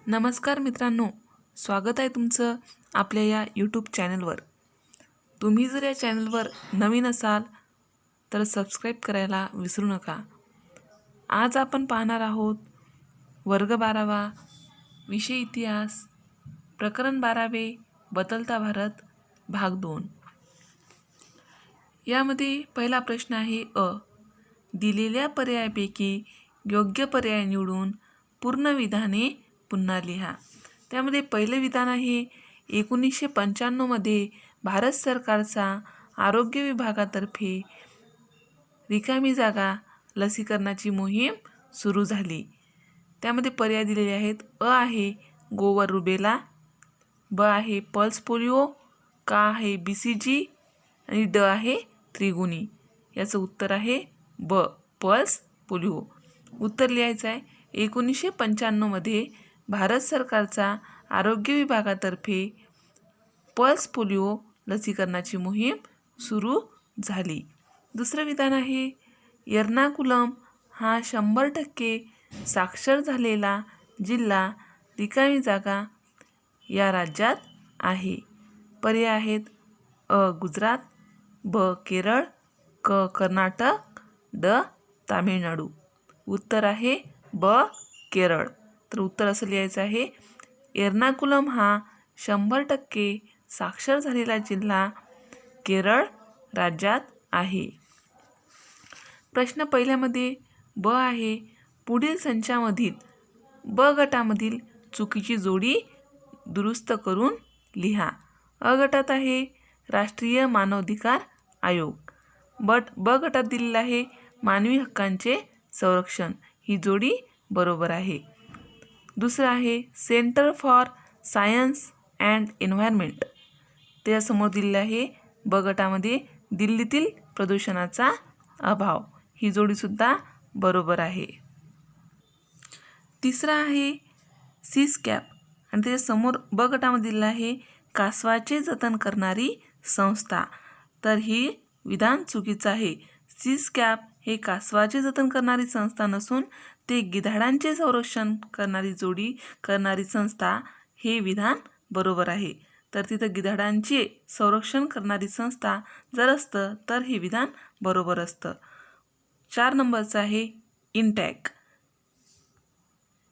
नमस्कार मित्रांनो, स्वागत आहे तुमचं आपल्या या यूट्यूब चॅनलवर। तुम्ही जर या चॅनलवर नवीन असाल तर सबस्क्राईब करायला विसरू नका। आज आपण पाहणार आहोत वर्ग 12वा, विषय इतिहास, प्रकरण 12वे, बदलता भारत, भाग 2। यामध्ये पहिला प्रश्न आहे दिलेल्या पर्यायापैकी योग्य पर्याय निवडून पूर्ण विधाने पुन्हा लिहा। त्यामध्ये पहिलं विधान आहे 1995 मध्ये भारत सरकारचा आरोग्य विभागातर्फे रिकामी जागा लसीकरणाची मोहीम सुरू झाली। त्यामध्ये पर्याय दिलेले आहेत। आहे गोवर रुबेला, ब आहे पल्स पोलिओ, का आहे BCG आणि ड आहे त्रिगुणी। याचं उत्तर आहे ब पल्स पोलिओ। उत्तर लिहायचं आहे 1995 मध्ये भारत सरकारचा आरोग्य विभागातर्फे पल्स पोलिओ लसीकरणाची मोहीम सुरू झाली। दुसरं विधान आहे एर्नाकुलम हा 100% साक्षर झालेला जिल्हा रिकामी जागा या राज्यात आहे। पर्याय आहेत गुजरात, ब केरळ, क कर्नाटक, ड तामिळनाडू। उत्तर आहे ब केरळ। तर उत्तर असं लिहायचं आहे एर्नाकुलम हा 100% साक्षर झालेला जिल्हा केरळ राज्यात आहे। प्रश्न पहिल्यामध्ये ब आहे पुढील संचामधील ब गटामधील चुकीची जोडी दुरुस्त करून लिहा। अ गटात आहे राष्ट्रीय मानवाधिकार आयोग, ब गटात दिलेला आहे मानवी हक्कांचे संरक्षण। ही जोडी बरोबर आहे। दुसरं आहे centre for science and environment, त्यासमोर दिलेलं आहे ब गटामध्ये दिल्लीतील प्रदूषणाचा अभाव। ही जोडीसुद्धा बरोबर आहे। तिसरा आहे सिस्कॅप आणि त्याच्यासमोर ब गटामध्ये दिलेलं आहे कासवाचे जतन करणारी संस्था। तर ही विधान चुकीचं आहे। सिस्कॅप हे कासवाचे जतन करणारी संस्था नसून ते गिधाडांचे संरक्षण करणारी संस्था। हे विधान बरोबर आहे। तर तिथं गिधाडांचे संरक्षण करणारी संस्था जर असतं तर हे विधान बरोबर असतं। 4 नंबरचं आहे इंटॅक,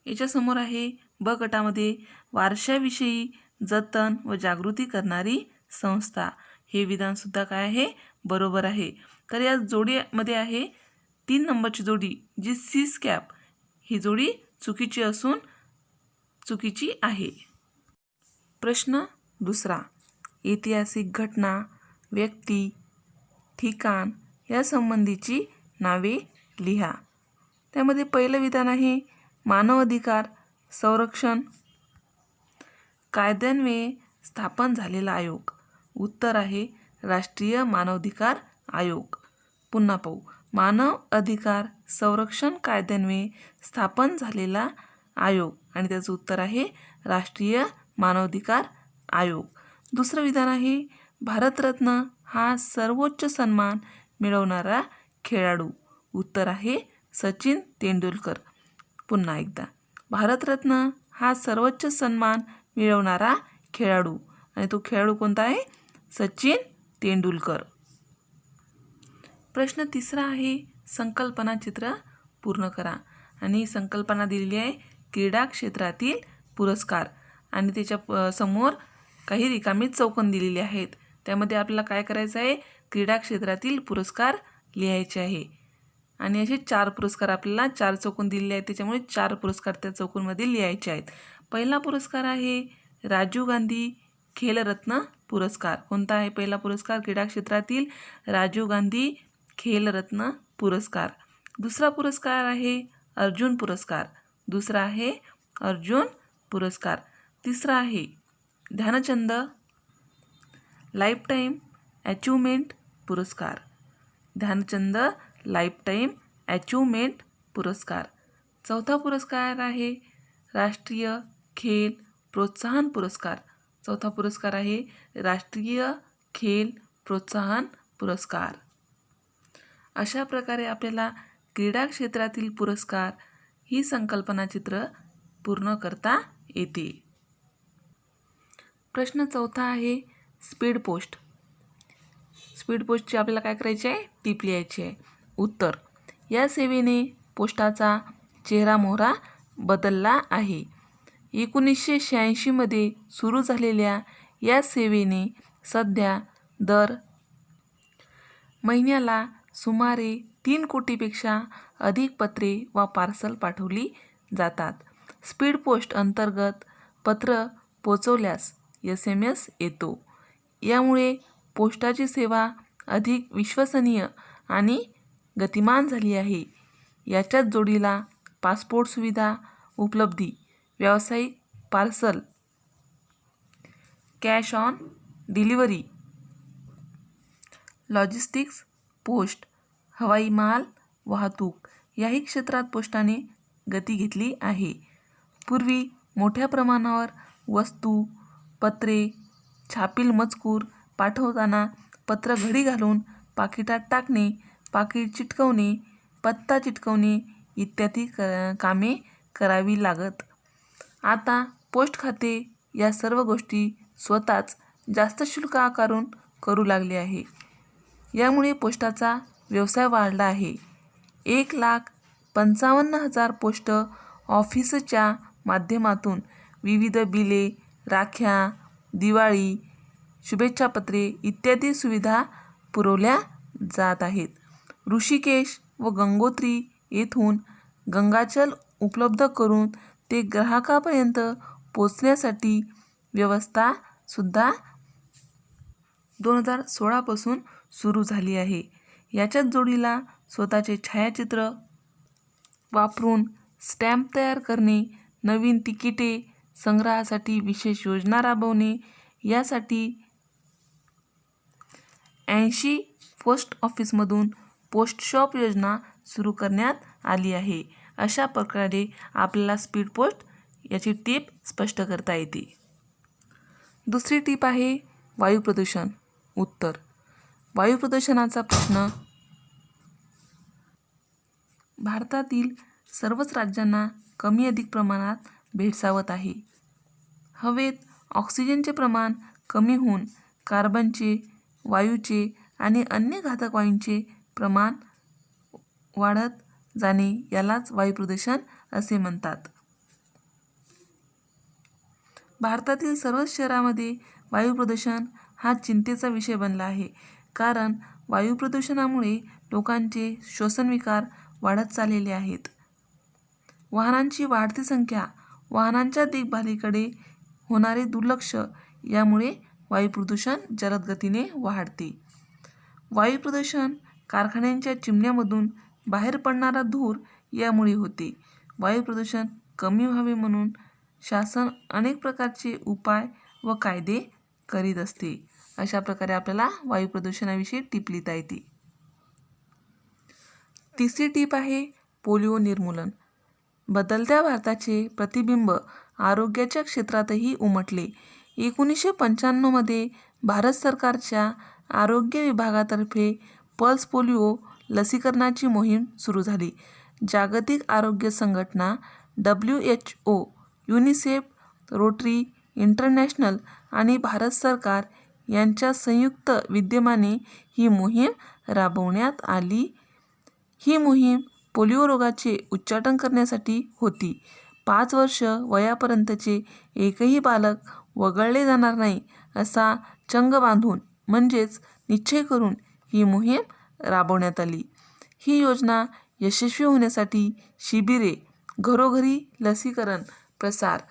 याच्यासमोर आहे ब गटामध्ये वारशाविषयी जतन व जागृती करणारी संस्था। हे विधानसुद्धा काय आहे बरोबर आहे। तर या जोडीमध्ये आहे 3 नंबरची जोडी जी सिस्कॅप, ही जोडी चुकीची आहे। प्रश्न दुसरा ऐतिहासिक घटना, व्यक्ती, ठिकाण या संबंधीची नावे लिहा। त्यामध्ये पहिलं विधान आहे मानव अधिकार संरक्षण कायद्यान्वये स्थापन झालेला आयोग। उत्तर आहे राष्ट्रीय मानवाधिकार आयोग। पुन्हा पाहू, मानव अधिकार संरक्षण कायद्यान्वये स्थापन झालेला आयोग आणि त्याचं उत्तर आहे राष्ट्रीय मानवाधिकार आयोग। दुसरं विधान आहे भारतरत्न हा सर्वोच्च सन्मान मिळवणारा खेळाडू। उत्तर आहे सचिन तेंडुलकर। पुन्हा एकदा, भारतरत्न हा सर्वोच्च सन्मान मिळवणारा खेळाडू आणि तो खेळाडू कोणता आहे? सचिन तेंडुलकर। प्रश्न तिसरा आहे संकल्पना चित्र पूर्ण करा आणि संकल्पना दिलेली आहे क्रीडा क्षेत्रातील पुरस्कार आणि त्याच्या समोर काही रिकामी चौकोन दिलेली आहेत। त्यामध्ये आपल्याला काय करायचं आहे क्रीडा क्षेत्रातील पुरस्कार लिहायचे आहे आणि असे 4 पुरस्कार आपल्याला 4 चौकोन दिलेले आहेत, त्याच्यामुळे 4 पुरस्कार त्या चौकोनमध्ये लिहायचे आहेत। पहिला पुरस्कार आहे राजीव गांधी खेलरत्न पुरस्कार। कोणता आहे पहिला पुरस्कार? क्रीडा क्षेत्रातील राजीव गांधी खेलरत्न पुरस्कार। दुसरा पुरस्कार आहे अर्जुन पुरस्कार। दुसरा आहे अर्जुन पुरस्कार। तिसरा आहे ध्यानचंद लाईफटाईम अचीवमेंट पुरस्कार। ध्यानचंद लाईफटाईम अचीवमेंट पुरस्कार। चौथा पुरस्कार आहे राष्ट्रीय खेल प्रोत्साहन पुरस्कार। चौथा पुरस्कार आहे राष्ट्रीय खेल प्रोत्साहन पुरस्कार। अशा प्रकारे आपल्याला क्रीडा क्षेत्रातील पुरस्कार ही संकल्पना चित्र पूर्ण करता येते. प्रश्न चौथा आहे स्पीड पोस्ट. स्पीड पोस्टची आपल्याला काय करायचे आहे? टीप लिहायची आहे. उत्तर, या सेवेने पोस्टाचा चेहरामोहरा बदलला आहे. 1986 मध्ये सुरू झालेल्या या सेवेने सध्या दर महिन्याला सुमारे 3 कोटीपेक्षा अधिक पत्रे व पार्सल पाठवली जातात. स्पीड पोस्ट अंतर्गत पत्र पोचवल्यास SMS येतो. यामुळे पोस्टाची सेवा अधिक विश्वसनीय आणि गतिमान झाली आहे. याच्याच जोडीला पासपोर्ट सुविधा उपलब्धी, व्यावसायिक parcel, cash on delivery, logistics, post, हवाई माल वाहतूक याही क्षेत्रात पोस्टाने गती घेतली आहे. पूर्वी मोठ्या प्रमाणावर वस्तू, पत्रे, छापील मजकूर पाठवताना पत्र घडी घालून पाकिटात टाकणे, पाकिट चिटकवणे, पत्ता चिटकवणे इत्यादी कामे करावी लागत. आता पोस्ट खाते या सर्व गोष्टी स्वतःच जास्त शुल्क आकारून करू लागले आहे. यामुळे पोस्टाचा व्यवसाय वाढला आहे. 1,55,000 पोस्ट ऑफिसच्या माध्यमातून विविध बिले, राख्या, दिवाळी, शुभेच्छापत्रे इत्यादी सुविधा पुरवल्या जात आहेत. ऋषिकेश व गंगोत्री येथून गंगाचल उपलब्ध करून ते ग्राहकापर्यंत पोचण्यासाठी व्यवस्था सुद्धा 2016 पासून सुरू झाली आहे. याच्याच जोडीला स्वतःचे छायाचित्र वापरून स्टॅम्प तयार करणे, नवीन तिकिटे संग्रहासाठी विशेष योजना राबवणे यासाठी 80 पोस्ट ऑफिसमधून पोस्ट शॉप योजना सुरू करण्यात आली आहे. अशा प्रकारे आपल्याला स्पीड पोस्ट याची टीप स्पष्ट करता येते. दुसरी टीप आहे वायू प्रदूषण. उत्तर, वायू प्रदूषणाचा प्रश्न भारतातील सर्वच राज्यांना कमी अधिक प्रमाणात भेडसावत आहे. हवेत ऑक्सिजनचे प्रमाण कमी होऊन कार्बनचे, वायूचे आणि अन्य घातक वायूंचे प्रमाण वाढत जाणे यालाच वायू प्रदूषण असे म्हणतात. भारतातील सर्वच शहरांमध्ये वायू प्रदूषण हा चिंतेचा विषय बनला आहे. कारण वायू प्रदूषणामुळे लोकांचे श्वसनविकार वाढत चाललेले आहेत. वाहनांची वाढती संख्या, वाहनांच्या देखभालीकडे होणारे दुर्लक्ष यामुळे वायू प्रदूषण जलद गतीने वाढते. वायू प्रदूषण कारखान्यांच्या चिमण्यांमधून बाहेर पडणारा धूर यामुळे होते. वायू प्रदूषण कमी व्हावे म्हणून शासन अनेक प्रकारचे उपाय व कायदे करीत असते. अशा प्रकारे आपल्याला वायू प्रदूषणाविषयी टीप लिहिता येते. तिसरी टीप आहे पोलिओ निर्मूलन. बदलत्या भारताचे प्रतिबिंब आरोग्याच्या क्षेत्रातही उमटले. 1995 मध्ये भारत सरकारच्या आरोग्य विभागातर्फे पल्स पोलिओ लसीकरणाची मोहीम सुरू झाली. जागतिक आरोग्य संघटना WHO, युनिसेफ, रोटरी इंटरनॅशनल आणि भारत सरकार यांच्या संयुक्त विद्यमाने ही मोहीम राबवण्यात आली. ही मोहीम पोलिओ रोगाचे उच्चाटन करण्यासाठी होती. 5 वर्ष वयापर्यंतचे एकही बालक वगळले जाणार नाही असा चंग बांधून म्हणजेच निश्चय करून ही मोहीम राबवण्यात आली. ही योजना यशस्वी होण्यासाठी शिबिरे, घरोघरी लसीकरण प्रसार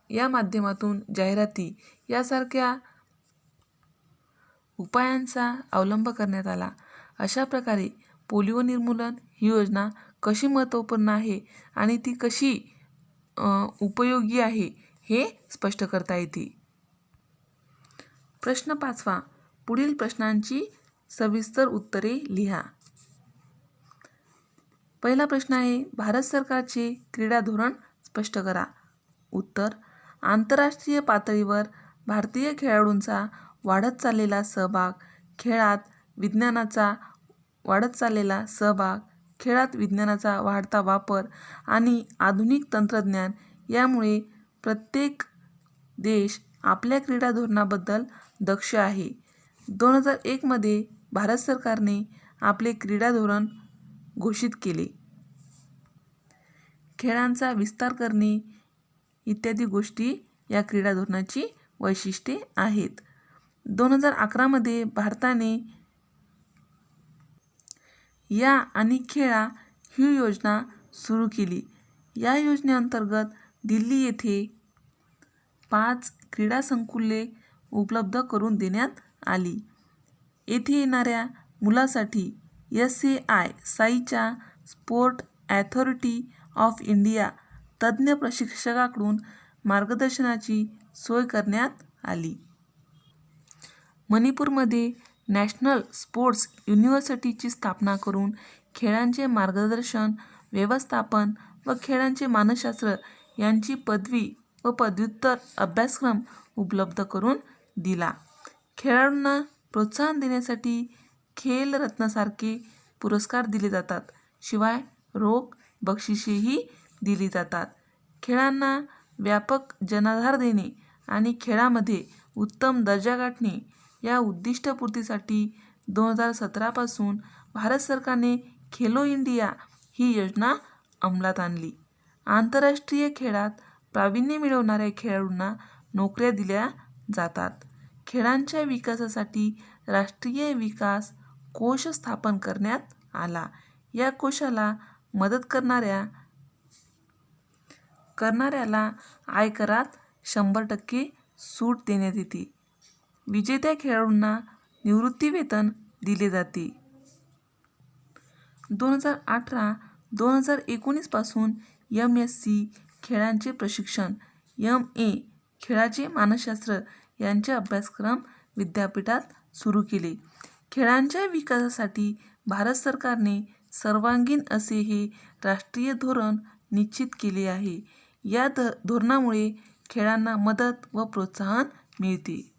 या माध्यमातून जाहिराती यासारख्या उपायांचा अवलंब करण्यात आला. अशा प्रकारे पोलिओ निर्मूलन ही योजना कशी महत्त्वपूर्ण आहे आणि ती कशी उपयोगी आहे हे स्पष्ट करता येते. प्रश्न 5वा, पुढील प्रश्नांची सविस्तर उत्तरे लिहा. पहिला प्रश्न आहे भारत सरकारचे क्रीडा धोरण स्पष्ट करा. उत्तर, आंतरराष्ट्रीय पातळीवर भारतीय खेळाडूंचा वाढत चाललेला सहभाग, खेळात विज्ञानाचा वाढता वापर आणि आधुनिक तंत्रज्ञान यामुळे प्रत्येक देश आपल्या क्रीडा धोरणाबद्दल दक्ष आहे. 2001 मध्ये भारत सरकारने आपले क्रीडा धोरण घोषित केले. खेळांचा विस्तार करणे इत्यादी गोष्टी या क्रीडा धोरणाची वैशिष्ट्ये आहेत. 2011 मध्ये भारताने या आणि खेळा ही योजना सुरू केली. या योजनेअंतर्गत दिल्ली येथे 5 क्रीडा संकुले उपलब्ध करून देण्यात आली. येथे येणाऱ्या मुलासाठी साईच्या स्पोर्ट ॲथॉरिटी ऑफ इंडिया तज्ज्ञ प्रशिक्षकाकडून मार्गदर्शनाची सोय करण्यात आली. मणिपूरमध्ये नॅशनल स्पोर्ट्स युनिव्हर्सिटीची स्थापना करून खेळांचे मार्गदर्शन, व्यवस्थापन व खेळांचे मानसशास्त्र यांची पदवी व पदव्युत्तर अभ्यासक्रम उपलब्ध करून दिला. खेळाडूंना प्रोत्साहन देण्यासाठी खेलरत्नसारखे पुरस्कार दिले जातात. शिवाय रोख बक्षिसेही दिली जातात. खेळांना व्यापक जनाधार देणे आणि खेळामध्ये उत्तम दर्जा गाठणे या उद्दिष्टपूर्तीसाठी 2017 पासून भारत सरकारने खेलो इंडिया ही योजना अंमलात आणली. आंतरराष्ट्रीय खेळात प्रावीण्य मिळवणाऱ्या खेळाडूंना नोकऱ्या दिल्या जातात. खेळांच्या विकासासाठी राष्ट्रीय विकास कोष स्थापन करण्यात आला. या कोषाला मदत करणाऱ्याला आयकरात 100% सूट देण्यात येते. विजेत्या खेळाडूंना निवृत्तीवेतन दिले जाते. 2018-2019 पासून MSc खेळांचे प्रशिक्षण, MA खेळाचे मानसशास्त्र यांचे अभ्यासक्रम विद्यापीठात सुरू केले. खेळांच्या विकासासाठी भारत सरकारने सर्वांगीण असे हे राष्ट्रीय धोरण निश्चित केले आहे. या धोरणामुळे खेळांना मदत व प्रोत्साहन मिळते.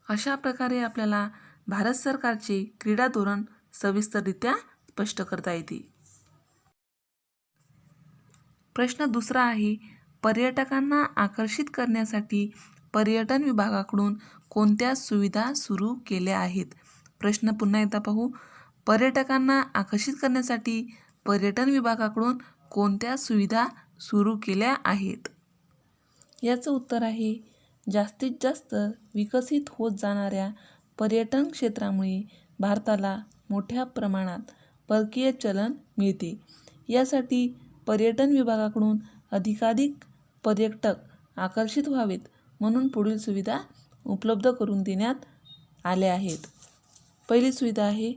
अशा प्रकारे आपल्याला भारत सरकारचे क्रीडा धोरण सविस्तररित्या स्पष्ट करता येते. प्रश्न दुसरा आहे, पर्यटकांना आकर्षित करण्यासाठी पर्यटन विभागाकडून कोणत्या सुविधा सुरू केल्या आहेत? प्रश्न पुन्हा एकदा पाहू. पर्यटकांना आकर्षित करण्यासाठी पर्यटन विभागाकडून कोणत्या सुविधा सुरू केल्या आहेत? याचं उत्तर आहे, जास्तीत जास्त विकसित होत जाणाऱ्या पर्यटन क्षेत्रामुळे भारताला मोठ्या प्रमाणात परकीय चलन मिळते. यासाठी पर्यटन विभागाकडून अधिकाधिक पर्यटक आकर्षित व्हावेत म्हणून पुढील सुविधा उपलब्ध करून देण्यात आल्या आहेत. पहिली सुविधा आहे,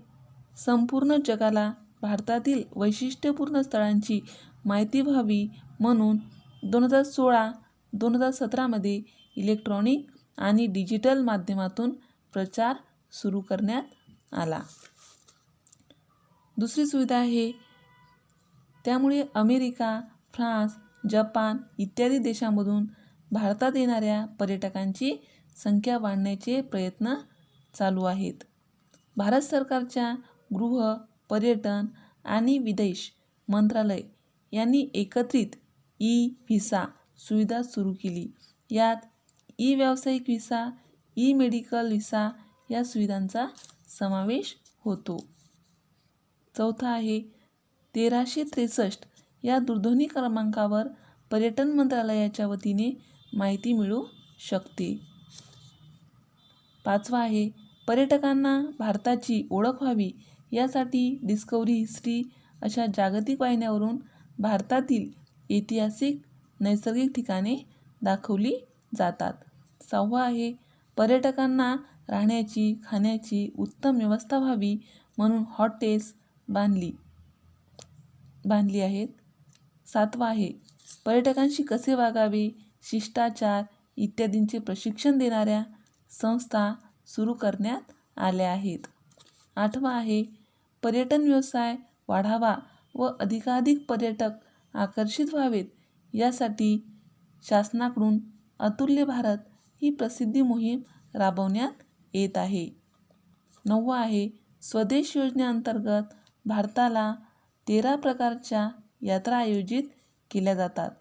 संपूर्ण जगाला भारतातील वैशिष्ट्यपूर्ण स्थळांची माहिती व्हावी म्हणून 2016-2017 मध्ये इलेक्ट्रॉनिक आणि डिजिटल माध्यमातून प्रचार सुरू करण्यात आला. दुसरी सुविधा आहे, त्यामुळे अमेरिका, फ्रान्स, जपान इत्यादी देशांमधून भारतात येणाऱ्या पर्यटकांची संख्या वाढण्याचे प्रयत्न चालू आहेत. भारत सरकारच्या गृह, पर्यटन आणि विदेश मंत्रालय यांनी एकत्रित ई-व्हिसा सुविधा सुरू केली. यात ई-व्यावसायिक व्हिसा, ई-मेडिकल व्हिसा या सुविधांचा समावेश होतो. चौथा आहे, 1363 या दूरध्वनी क्रमांकावर पर्यटन मंत्रालयाच्या वतीने माहिती मिळू शकते. पाचवा आहे, पर्यटकांना भारताची ओळख व्हावी यासाठी डिस्कव्हरी हिस्ट्री अशा जागतिक वाहिन्यांवरून भारतातील ऐतिहासिक, नैसर्गिक ठिकाणे दाखवली जातात. सहावा आहे, पर्यटकांना राहण्याची, खाण्याची उत्तम व्यवस्था व्हावी म्हणून हॉटेल्स बांधली आहेत. सातवा आहे, पर्यटकांशी कसे वागावे, शिष्टाचार इत्यादींचे प्रशिक्षण देणाऱ्या संस्था सुरू करण्यात आल्या आहेत. आठवा आहे, पर्यटन व्यवसाय वाढावा व अधिकाधिक पर्यटक आकर्षित व्हावेत यासाठी शासनाकडून अतुल्य भारत ही प्रसिद्धी मोहीम राबवण्यात येत आहे. नववा आहे, स्वदेश योजनेअंतर्गत भारताला 13 प्रकारच्या यात्रा आयोजित केल्या जातात.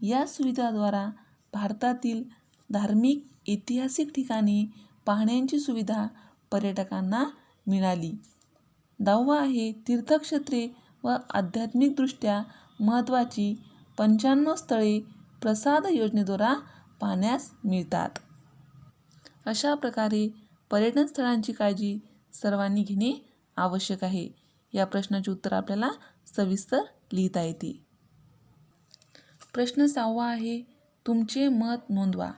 या सुविधाद्वारा भारतातील धार्मिक ऐतिहासिक ठिकाणी पाहण्याची सुविधा पर्यटकांना मिळाली. 10वा आहे तीर्थक्षेत्रे व आध्यात्मिकदृष्ट्या महत्त्वाची 95 स्थळे प्रसाद योजनेद्वारा पाहण्यास मिळतात. अशा प्रकारे पर्यटन स्थळांची काळजी सर्वांनी घेणे आवश्यक आहे. या प्रश्नाचे उत्तर आपल्याला सविस्तर लिहिता येते. प्रश्न 6वा आहे तुमचे मत नोंदवा.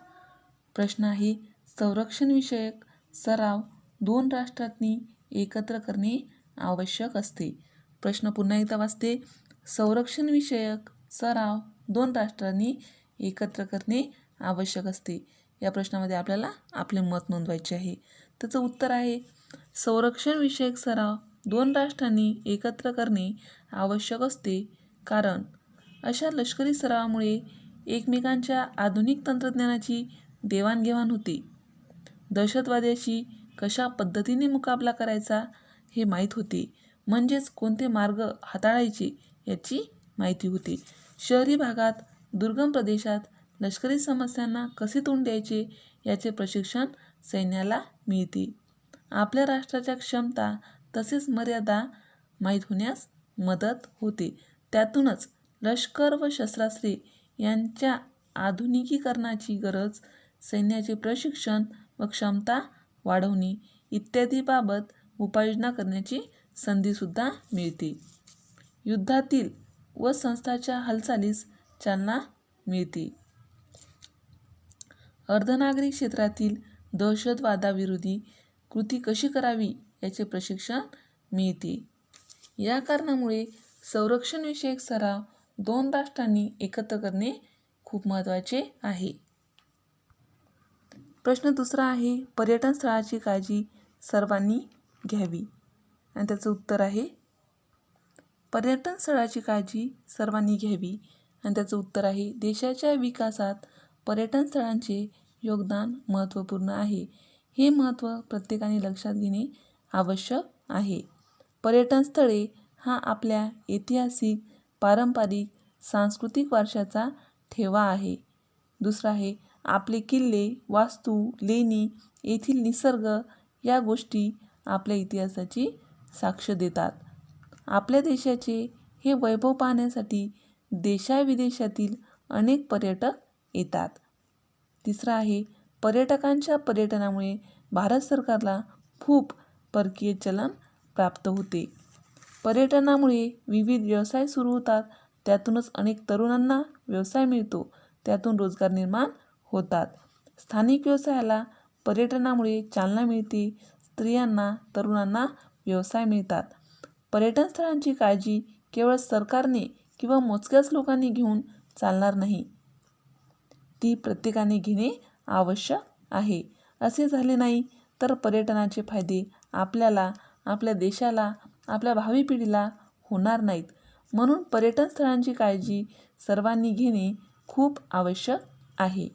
प्रश्न आहे संरक्षणविषयक सराव 2 राष्ट्रांनी एकत्र करणे आवश्यक असते. प्रश्न पुन्हा एकदा वाचते. संरक्षणविषयक सराव 2 राष्ट्रांनी एकत्र करणे आवश्यक असते. या प्रश्नामध्ये आपल्याला आपले मत नोंदवायचे आहे. त्याचं उत्तर आहे संरक्षणविषयक सराव 2 राष्ट्रांनी एकत्र करणे आवश्यक असते, कारण अशा लष्करी सरावामुळे एकमेकांच्या आधुनिक तंत्रज्ञानाची देवाणघेवाण होते. दहशतवाद्याशी कशा पद्धतीने मुकाबला करायचा हे माहीत होते, म्हणजेच कोणते मार्ग हाताळायचे याची माहिती होती. शहरी भागात, दुर्गम प्रदेशात लष्करी समस्यांना कसे तोंड द्यायचे याचे प्रशिक्षण सैन्याला मिळते. आपल्या राष्ट्राच्या क्षमता तसेच मर्यादा माहीत होण्यास मदत होते. त्यातूनच लष्कर व शस्त्रास्त्रे यांच्या आधुनिकीकरणाची गरज, सैन्याचे प्रशिक्षण व क्षमता वाढवणे इत्यादीबाबत उपाययोजना करण्याची संधीसुद्धा मिळते. युद्धातील व संस्थाच्या हालचालीस चालना मिळते. अर्धनागरी क्षेत्रातील दहशतवादाविरोधी कृती कशी करावी याचे प्रशिक्षण मिळते. या कारणामुळे संरक्षणविषयक सराव 2 राष्ट्रांनी एकत्र करणे खूप महत्त्वाचे आहे. प्रश्न 2रा आहे पर्यटन स्थळाची काळजी सर्वांनी घ्यावी, आणि त्याचं उत्तर आहे पर्यटन स्थळाची काळजी सर्वांनी घ्यावी, आणि त्याचं उत्तर आहे देशाच्या विकासात पर्यटन स्थळांचे योगदान महत्त्वपूर्ण आहे. हे महत्त्व प्रत्येकाने लक्षात घेणे आवश्यक आहे. पर्यटन स्थळे हा आपल्या ऐतिहासिक, पारंपरिक, सांस्कृतिक वारशाचा ठेवा आहे. दुसरा आहे आपले किल्ले, वास्तू, लेणी, येथील निसर्ग या गोष्टी आपल्या इतिहासाची साक्ष देतात. आपल्या देशाचे हे वैभव पाहण्यासाठी देशाविदेशातील अनेक पर्यटक येतात. तिसरा आहे पर्यटकांच्या पर्यटनामुळे भारत सरकारला खूप परकीय चलन प्राप्त होते. पर्यटनामुळे विविध व्यवसाय सुरू होतात. त्यातूनच अनेक तरुणांना व्यवसाय मिळतो. त्यातून रोजगार निर्माण होतात. स्थानिक व्यवसायाला पर्यटनामुळे चालना मिळते. स्त्रियांना, तरुणांना व्यवसाय मिळतात. पर्यटन स्थळांची काळजी केवळ सरकारने किंवा मोजक्याच लोकांनी घेऊन चालणार नाही. ती प्रत्येकाने घेणे आवश्यक आहे. असे झाले नाही तर पर्यटनाचे फायदे आपल्याला, आपल्या देशाला, आपल्या भावी पिढीला होणार नाहीत. म्हणून पर्यटन स्थळांची काळजी सर्वांनी घेणे खूप आवश्यक आहे.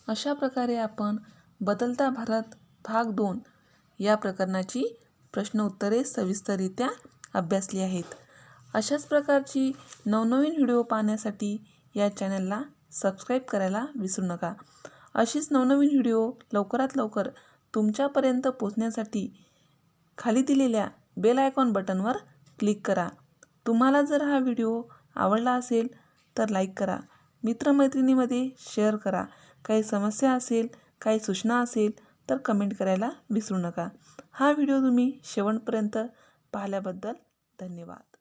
अशा प्रकारे आपण बदलता भारत भाग 2 या प्रकरणाची प्रश्न उत्तरे सविस्तररित्या अभ्यासली आहेत. अशाच प्रकारची नवनवीन व्हिडिओ पाहण्यासाठी या चॅनलला सबस्क्राईब करायला विसरू नका. अशीच नवनवीन व्हिडिओ लवकरात लवकर तुमच्यापर्यंत पोहोचण्यासाठी खाली दिलेल्या बेल आयकॉन बटनवर क्लिक करा. तुम्हाला जर हा व्हिडिओ आवडला असेल तर लाईक करा. मित्रमैत्रिणीमध्ये शेअर करा. काही समस्या असेल, काही सूचना असेल तर कमेंट करायला विसरू नका. हा व्हिडिओ तुम्ही शेवटपर्यंत पाहिल्याबद्दल धन्यवाद.